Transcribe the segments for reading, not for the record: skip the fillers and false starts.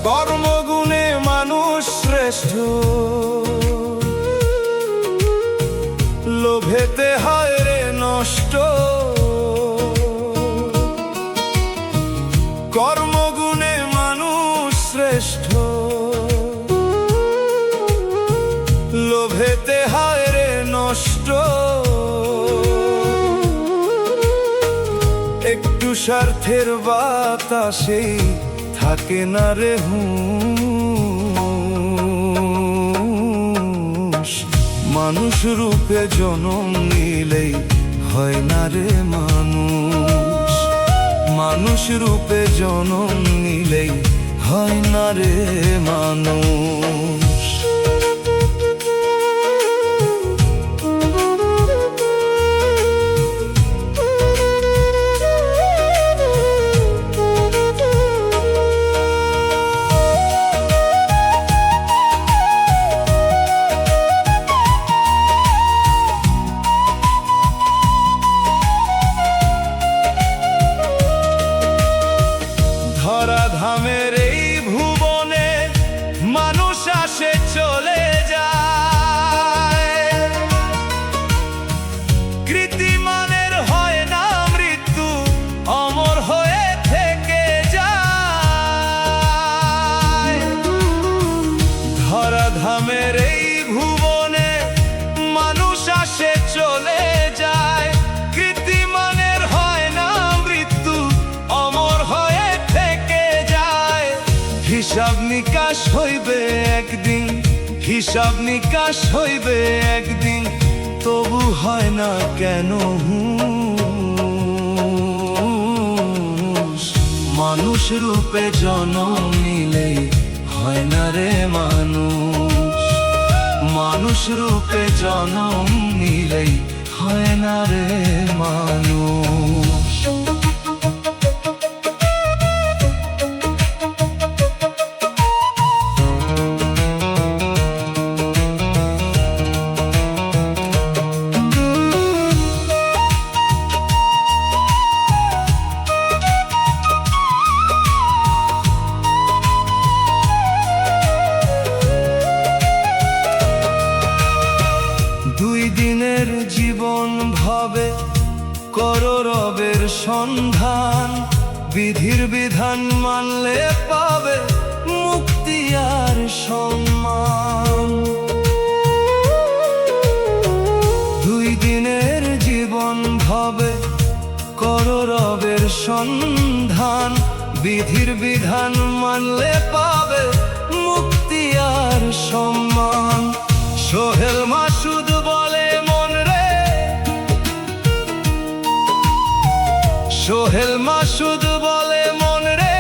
কর্মগুণে মানুষ শ্রেষ্ঠ, লোভেতে হয় রে নষ্ট। কর্মগুণে মানুষ শ্রেষ্ঠ, লোভেতে হয় রে নষ্ট। একটু স্বার্থের বাতাসেই থাকে না রে হুঁশ। মানুষ রূপে জনম নিলেই হয় না রে মানুষ। মানুষ রূপে জনম নিলেই হয় না রে মানুষ। ধরাধামের এই ভুবনে মানুষ আসে চলে যায়, কৃতিমানের হয় না মৃত্যু, অমর হয়ে থেকে যায়। ধরাধামের এই ভুবনে মানুষ আসে চলে যায়, কৃতিমানের হয় না মৃত্যু, অমর হয়ে থেকে যায়। হিসাব নিকাশ হইবে একদিন, হিসাব নিকাশ হইবে একদিন, তবু হয় না কেন হুঁশ। মানুষ রূপে জনম নিলেই হয় না রে মানুষ। মানুষ রূপে জনম নিলেই হয় না রে মানুষ। দুই দিনের জীবন ভাবে করো রবের সন্ধান, বিধির বিধান মানলে পাবে মুক্তি আর সম্মান। দুই দিনের জীবন ভাবে করো রবের সন্ধান, বিধির বিধান মানলে পাবে মুক্তি আর সম্মান। সোহেল মাসুদ বলে মন রে, সোহেল মাসুদ বলে মন রে,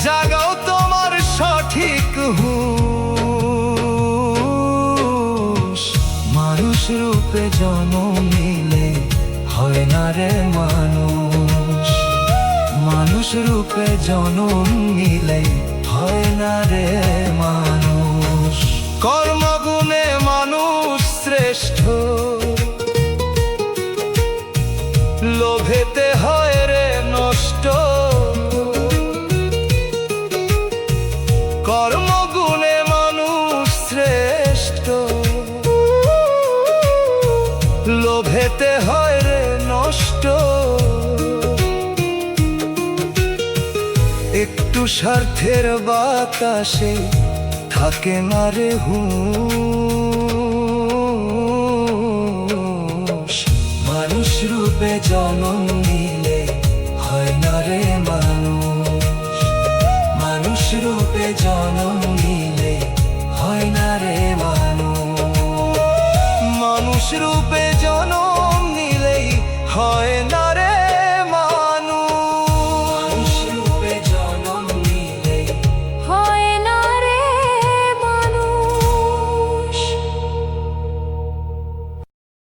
জাগাও তোমার সঠিক হুঁশ। মানুষ রূপে জনম নিলে হয় না রে মানুষ। মানুষ রূপে জনম নিলে হয় না রে মানুষ। কর্মগুণে মানুষ শ্রেষ্ঠ, লোভেতে হয় রে নষ্ট। কর্মগুণে মানুষ শ্রেষ্ঠ, লোভেতে হয় রে নষ্ট। একটু স্বার্থের বাতাসে থাকে না রে হুঁশ। মানুষ রূপে রূপে জন্ম নিলে হয় না রে মানুষ, মানুষ রূপে জন্ম নিলে হয় না রে মানুষ, মানুষ রূপে